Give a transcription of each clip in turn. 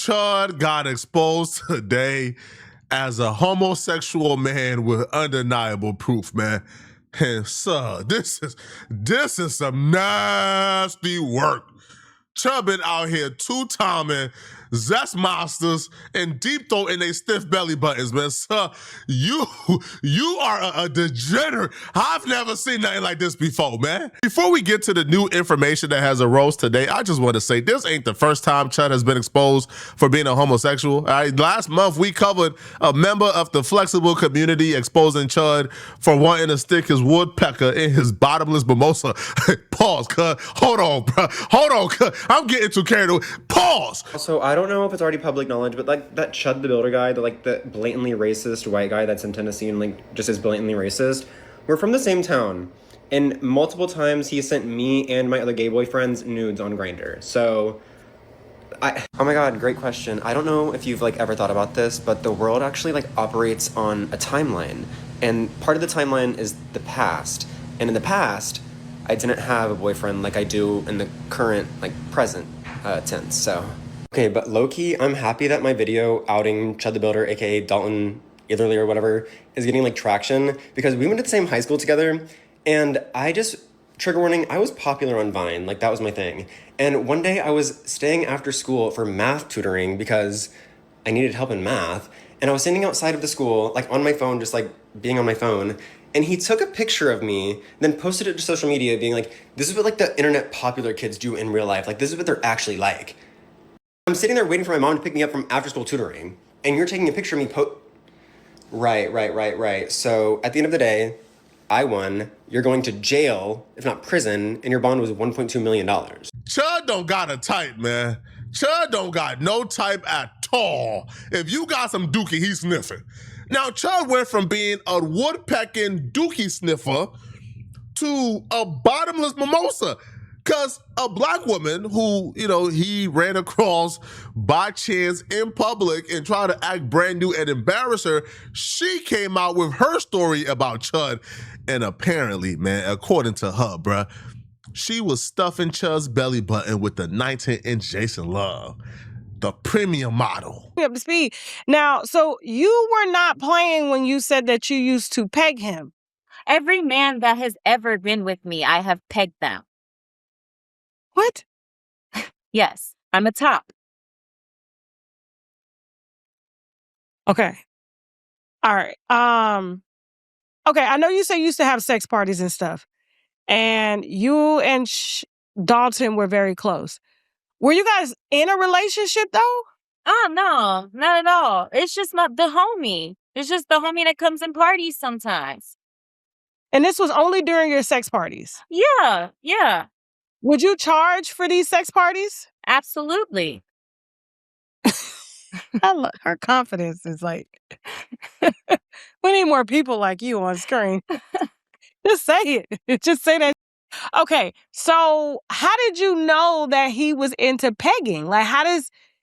Chud got exposed today as a homosexual man with undeniable proof, man. And sir, this is some nasty work. Chud been out here two-timing zest monsters and deep throat in they stiff belly buttons, man. Sir, you are a degenerate. I've never seen nothing like this before, man. Before we get to the new information that has arose today, I just want to say this ain't the first time Chud has been exposed for being a homosexual. All right, last month we covered a member of the flexible community exposing Chud for wanting to stick his woodpecker in his bottomless mimosa. Pause, cuz. Hold on, bro. Hold on, cuz. I'm getting too carried away. Pause. Also, I don't know if it's already public knowledge, but like that Chud the Builder guy, the blatantly racist white guy that's in Tennessee and like just is blatantly racist, we're from the same town. And multiple times he sent me and my other gay boyfriends nudes on Grindr. So oh my god, great question. I don't know if you've like ever thought about this, but the world actually like operates on a timeline. And part of the timeline is the past. And in the past, I didn't have a boyfriend like I do in the current, like, present tense, so. Okay, but low-key, I'm happy that my video outing Chud the Builder, aka Dalton Etherly or whatever, is getting, like, traction, because we went to the same high school together, and trigger warning, I was popular on Vine, like, that was my thing. And one day I was staying after school for math tutoring because I needed help in math, and I was standing outside of the school, like, on my phone, just, like, being on my phone, and he took a picture of me, then posted it to social media being like, this is what like the internet popular kids do in real life. Like, this is what they're actually like. I'm sitting there waiting for my mom to pick me up from after school tutoring, and you're taking a picture of me Right. So at the end of the day, I won. You're going to jail, if not prison, and your bond was $1.2 million. Chud don't got a type, man. Chud don't got no type at all. If you got some dookie, he's sniffing. Now, Chud went from being a woodpecking dookie sniffer to a bottomless mimosa. Because a black woman who, he ran across by chance in public and tried to act brand new and embarrass her, she came out with her story about Chud. And apparently, man, according to her, bruh, she was stuffing Chud's belly button with the 19-inch Jason Love, the premium model. Up to speed. Now, so you were not playing when you said that you used to peg him. Every man that has ever been with me, I have pegged them. What? Yes, I'm a top. Okay. All right. Okay, I know you say you used to have sex parties and stuff, and you and Dalton were very close. Were you guys in a relationship though? Oh, no, not at all. It's just the homie. It's just the homie that comes in parties sometimes. And this was only during your sex parties? Yeah. Would you charge for these sex parties? Absolutely. Her confidence is like, we need more people like you on screen. Just say it. Just say that. Okay, so how did you know that he was into pegging? Like,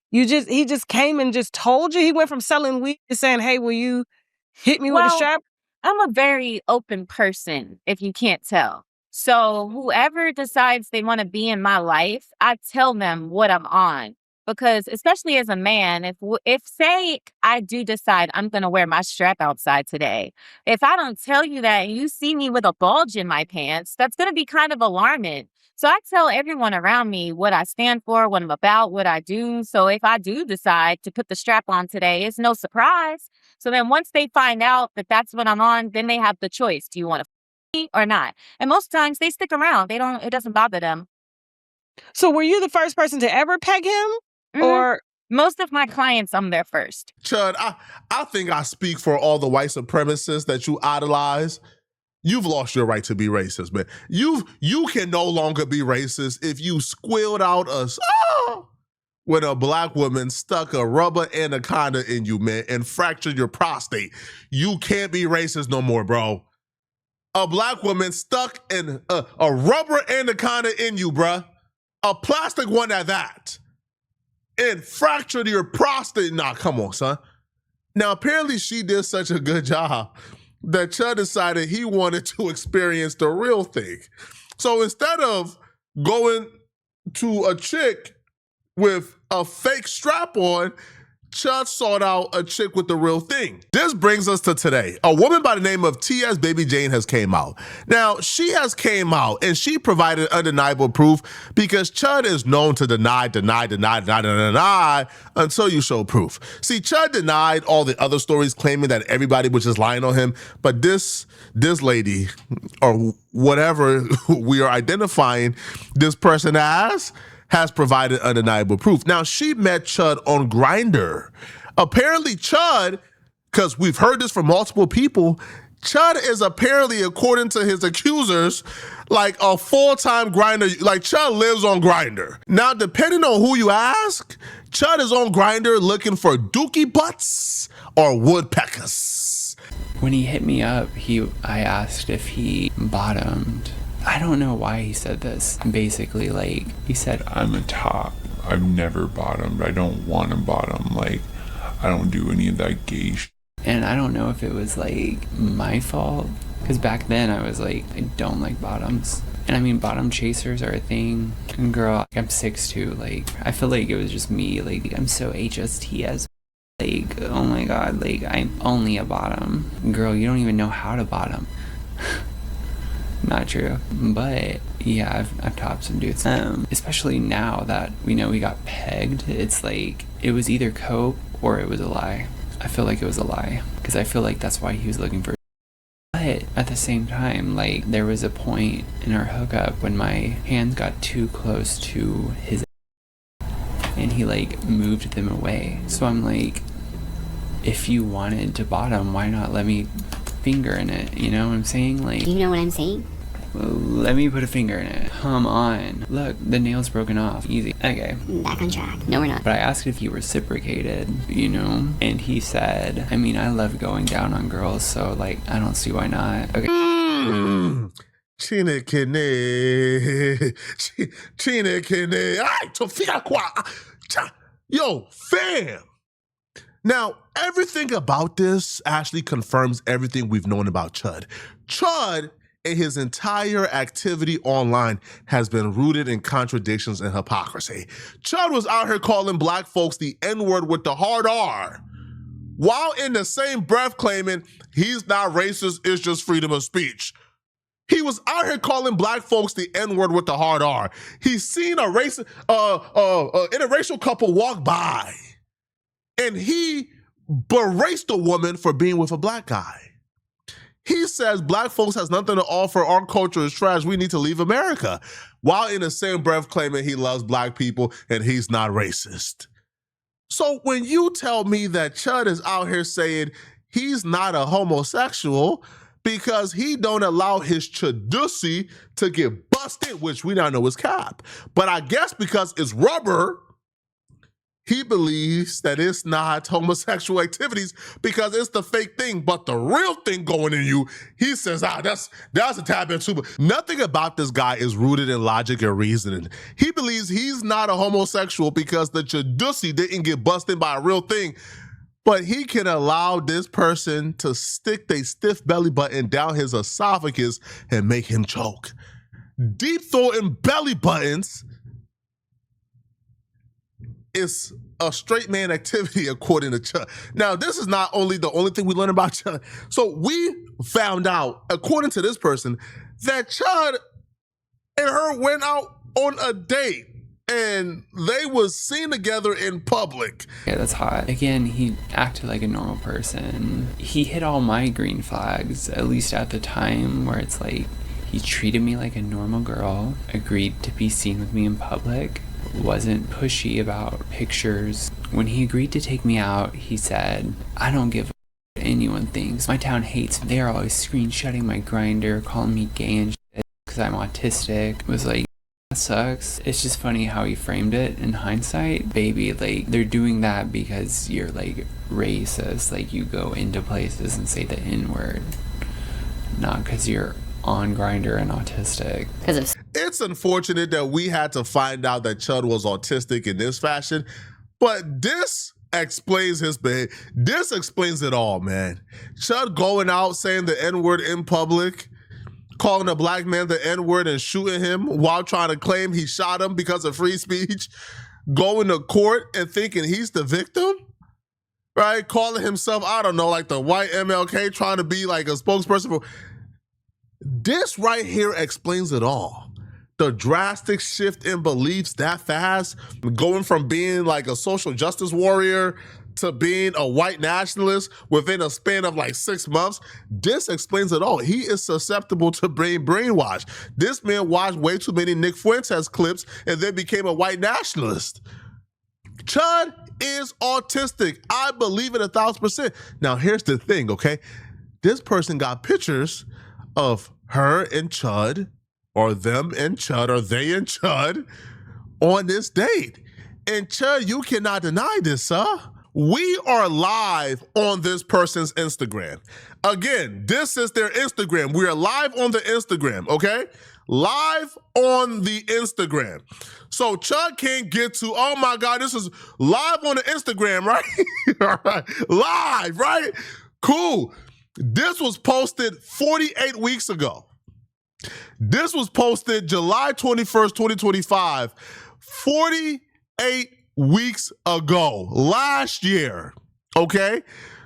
he just came and just told you? He went from selling weed to saying, hey, will you hit me with a strap? I'm a very open person, if you can't tell. So whoever decides they want to be in my life, I tell them what I'm on. Because especially as a man, if say I do decide I'm going to wear my strap outside today, if I don't tell you that and you see me with a bulge in my pants, that's going to be kind of alarming. So I tell everyone around me what I stand for, what I'm about, what I do. So if I do decide to put the strap on today, it's no surprise. So then once they find out that that's what I'm on, then they have the choice. Do you want to me or not? And most times they stick around. It doesn't bother them. So were you the first person to ever peg him? Mm-hmm. Or most of my clients, I'm their first. Chud, I think I speak for all the white supremacists that you idolize. You've lost your right to be racist, man. You can no longer be racist if you squealed out when a black woman stuck a rubber anaconda in you, man, and fractured your prostate. You can't be racist no more, bro. A black woman stuck in a rubber anaconda in you, bruh. A plastic one at that. And fractured your prostate. Nah, come on, son. Now, apparently she did such a good job that Chud decided he wanted to experience the real thing. So instead of going to a chick with a fake strap-on, Chud sought out a chick with the real thing. This brings us to today. A woman by the name of T.S. Baby Jane has came out. Now, she has came out and she provided undeniable proof because Chud is known to deny until you show proof. See, Chud denied all the other stories claiming that everybody was just lying on him, but this lady, or whatever we are identifying this person as, has provided undeniable proof. Now, she met Chud on Grindr. Apparently, Chud, because we've heard this from multiple people, Chud is apparently, according to his accusers, like a full-time Grindr. Like, Chud lives on Grindr. Now, depending on who you ask, Chud is on Grindr looking for dookie butts or woodpeckers. When he hit me up, I asked if he bottomed. I don't know why he said this. Basically, like, he said, I'm a top. I've never bottomed. I don't want to bottom. Like, I don't do any of that gay shit. And I don't know if it was, like, my fault. Because back then, I was like, I don't like bottoms. And I mean, bottom chasers are a thing. And girl, I'm 6'2". Like, I feel like it was just me. Like, I'm so HST as like, oh my God, like, I'm only a bottom. Girl, you don't even know how to bottom. Not true, but yeah, I've topped some dudes. Especially now that we know we got pegged, it's like it was either cope or it was a lie. I feel like it was a lie because I feel like that's why he was looking for. But at the same time, like, there was a point in our hookup when my hands got too close to his and he like moved them away. So I'm like, if you wanted to bottom, why not let me finger in it? You know what I'm saying? Like, you know what I'm saying? Well, let me put a finger in it. Come on. Look, the nail's broken off. Easy. Okay. Back on track. No, we're not. But I asked if he reciprocated, you know? And he said, I mean, I love going down on girls, so, like, I don't see why not. Okay. Yo, fam. Now, everything about this actually confirms everything we've known about Chud. Chud and his entire activity online has been rooted in contradictions and hypocrisy. Chud was out here calling black folks the N-word with the hard R, while in the same breath claiming he's not racist, it's just freedom of speech. He was out here calling black folks the N-word with the hard R. He's seen a interracial couple walk by, and he berates the woman for being with a black guy. He says black folks has nothing to offer, our culture is trash, we need to leave America, while in the same breath claiming he loves black people and he's not racist. So when you tell me that Chud is out here saying he's not a homosexual because he don't allow his chudussy to get busted, which we now know is cap, but I guess because it's rubber, he believes that it's not homosexual activities because it's the fake thing, but the real thing going in you, he says, that's a tad bit too. Nothing about this guy is rooted in logic or reasoning. He believes he's not a homosexual because the chudussy didn't get busted by a real thing, but he can allow this person to stick their stiff belly button down his esophagus and make him choke. Deep throating belly buttons is a straight man activity, according to Chud. Now, this is not only the only thing we learn about Chud. So we found out, according to this person, that Chud and her went out on a date and they was seen together in public. Yeah, that's hot. Again, he acted like a normal person. He hit all my green flags, at least at the time, where it's like, he treated me like a normal girl, agreed to be seen with me in public, wasn't pushy about pictures. When he agreed to take me out, he said, I don't give a what anyone thinks. My town hates me. They're always screenshotting my Grindr, calling me gay and shit because I'm autistic. It was like, that sucks. It's just funny how he framed it in hindsight. Baby, like, they're doing that because you're like racist. Like, you go into places and say the N-word, not because you're on Grindr and autistic. It's unfortunate that we had to find out that Chud was autistic in this fashion, but this explains his behavior. This explains it all, man. Chud going out saying the N-word in public, calling a black man the N-word and shooting him while trying to claim he shot him because of free speech. going to court and thinking he's the victim, right? Calling himself, I don't know, like the white MLK, trying to be like a spokesperson for. This right here explains it all. The drastic shift in beliefs that fast, going from being like a social justice warrior to being a white nationalist within a span of like 6 months, this explains it all. He is susceptible to being brainwashed. This man watched way too many Nick Fuentes clips and then became a white nationalist. Chud is autistic. I believe it 1,000%. Now, here's the thing, okay? This person got pictures of her and Chud, or them and Chud, or they and Chud on this date. And Chud, you cannot deny this, sir. We are live on this person's Instagram. Again, this is their Instagram. We are live on the Instagram, okay? Live on the Instagram. So Chud can't get to, oh my God, this is live on the Instagram, right? All right. Live, right? Cool. This was posted 48 weeks ago. This was posted July 21st, 2025, 48 weeks ago, last year, okay?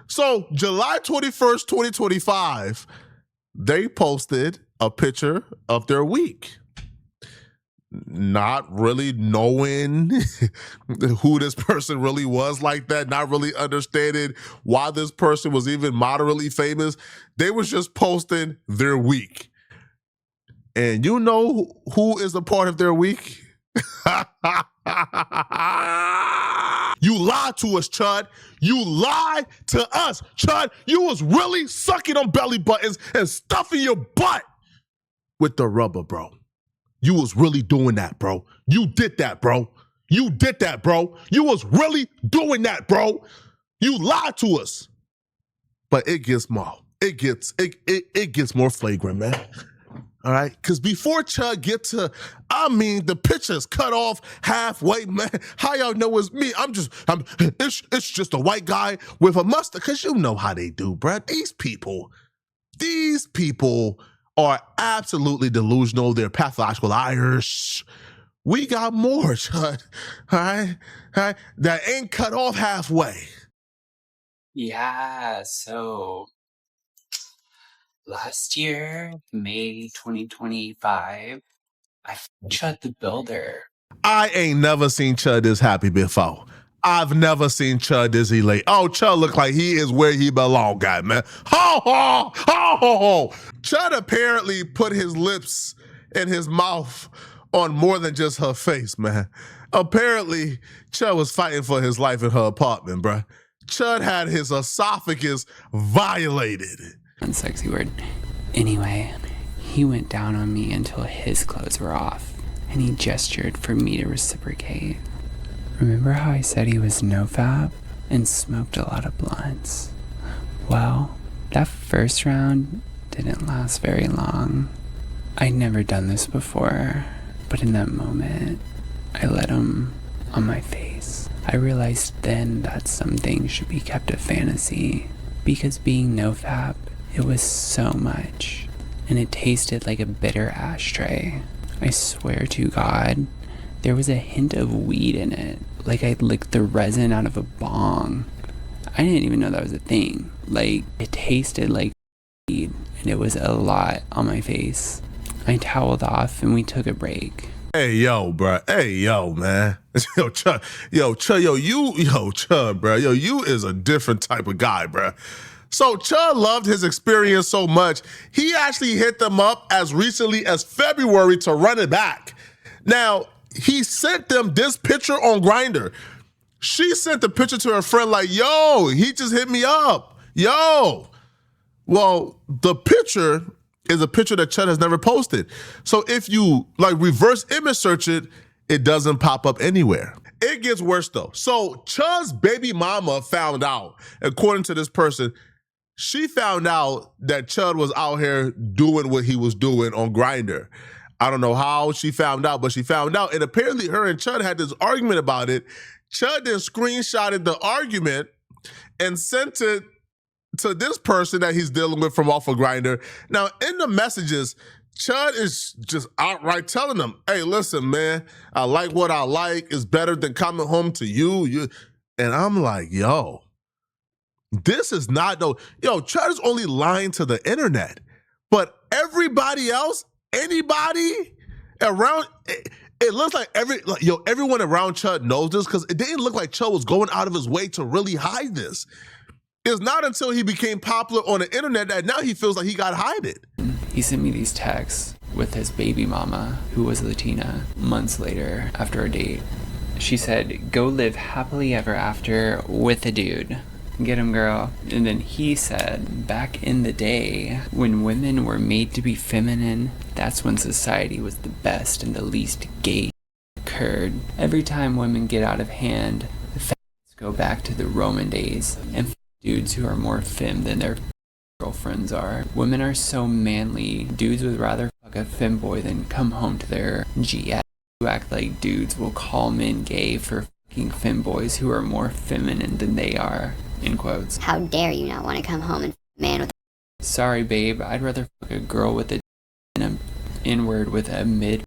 So July 21st, 2025, they posted a picture of their week. Not really knowing who this person really was like that, not really understanding why this person was even moderately famous. They was just posting their week. And you know who is a part of their week? You lied to us, Chud. You lied to us, Chud. You was really sucking on belly buttons and stuffing your butt with the rubber, bro. You was really doing that, bro. You did that, bro. You did that, bro. You was really doing that, bro. You lied to us. But it gets more. It gets more flagrant, man. All right, because before Chud get to, the picture's cut off halfway, man. How y'all know it's me? It's just a white guy with a mustache, because you know how they do, bruh. These people are absolutely delusional. They're pathological liars. We got more, Chud, all right? That ain't cut off halfway. Yeah, so last year, May 2025, I Chud the Builder. I ain't never seen Chud this happy before. I've never seen Chud this elate. Oh, Chud look like he is where he belong, guy, man. Ho, ho, ho, ho, ho. Chud apparently put his lips and his mouth on more than just her face, man. Apparently, Chud was fighting for his life in her apartment, bruh. Chud had his esophagus violated. Unsexy word. Anyway, he went down on me until his clothes were off, and he gestured for me to reciprocate. Remember how I said he was no-fap and smoked a lot of blunts? Well, that first round didn't last very long. I'd never done this before, but in that moment, I let him on my face. I realized then that some things should be kept a fantasy, because being no-fap, it was so much, and it tasted like a bitter ashtray. I swear to God, there was a hint of weed in it, like I'd licked the resin out of a bong. I didn't even know that was a thing. Like, it tasted like weed, and it was a lot on my face. I toweled off, and we took a break. Hey, yo, bro. Hey, yo, man. Yo, Chud. Chud, bro. Yo, you is a different type of guy, bro. So Chud loved his experience so much, he actually hit them up as recently as February to run it back. Now, he sent them this picture on Grindr. She sent the picture to her friend like, yo, he just hit me up. Yo. Well, the picture is a picture that Chud has never posted. So if you like reverse image search it, it doesn't pop up anywhere. It gets worse though. So Chud's baby mama found out, according to this person, she found out that Chud was out here doing what he was doing on Grindr. I don't know how she found out, but she found out. And apparently her and Chud had this argument about it. Chud then screenshotted the argument and sent it to this person that he's dealing with from off of Grindr. Now, in the messages, Chud is just outright telling them, hey, listen, man, I like what I like. It's better than coming home to you. And I'm like, yo, this is not no, yo, Chud is only lying to the internet. But everybody else, anybody around, it looks like everyone around Chud knows this, because it didn't look like Chud was going out of his way to really hide this. It's not until he became popular on the internet that now he feels like he got to hide it. He sent me these texts with his baby mama, who was Latina, months later after a date. She said, go live happily ever after with a dude. Get him, girl. And then he said, back in the day, when women were made to be feminine, that's when society was the best and the least gay occurred. Every time women get out of hand, the facts go back to the Roman days and dudes who are more femme than their girlfriends are. Women are so manly, dudes would rather fuck a femboy than come home to their GF. Who act like dudes will call men gay for fucking femboys who are more feminine than they are. In quotes. How dare you not want to come home and f- a man with Sorry, babe, I'd rather fuck a girl with a and an N-word with a mid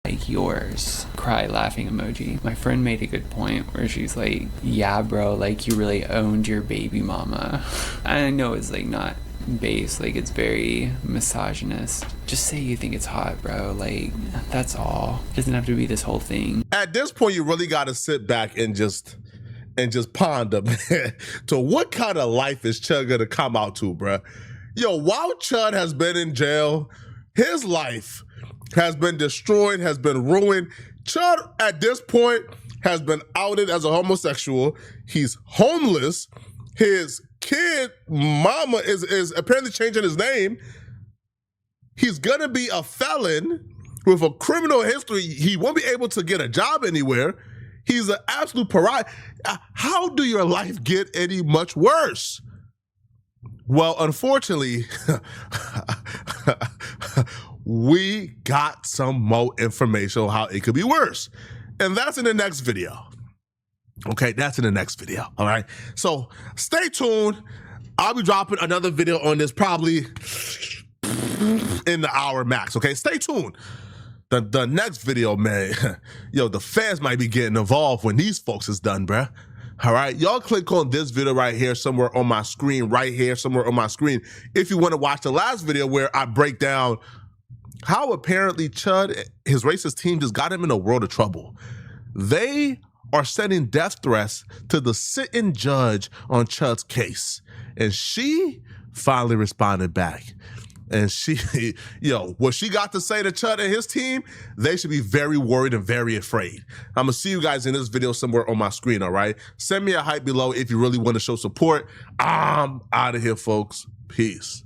like yours. Cry laughing emoji. My friend made a good point where she's like, yeah, bro, like you really owned your baby mama. I know it's like not base, like it's very misogynist. Just say you think it's hot, bro. Like, that's all. It doesn't have to be this whole thing. At this point, you really got to sit back and just ponder, man, to what kind of life is Chud gonna come out to, bruh? Yo, while Chud has been in jail, his life has been destroyed, has been ruined. Chud, at this point, has been outed as a homosexual. He's homeless. His kid, mama, is apparently changing his name. He's gonna be a felon with a criminal history. He won't be able to get a job anywhere. He's an absolute pariah. How do your life get any much worse? Well, unfortunately, we got some more information on how it could be worse. And that's in the next video. Okay, that's in the next video, all right? So stay tuned. I'll be dropping another video on this probably in the hour max, okay? Stay tuned. The next video, man, yo, the fans might be getting involved when these folks is done, bruh. All right, y'all click on this video right here, somewhere on my screen, right here, somewhere on my screen, if you want to watch the last video where I break down how apparently Chud, his racist team, just got him in a world of trouble. They are sending death threats to the sitting judge on Chud's case. And she finally responded back. And she, yo, what she got to say to Chud and his team, they should be very worried and very afraid. I'm gonna see you guys in this video somewhere on my screen, all right? Send me a hype below if you really want to show support. I'm out of here, folks. Peace.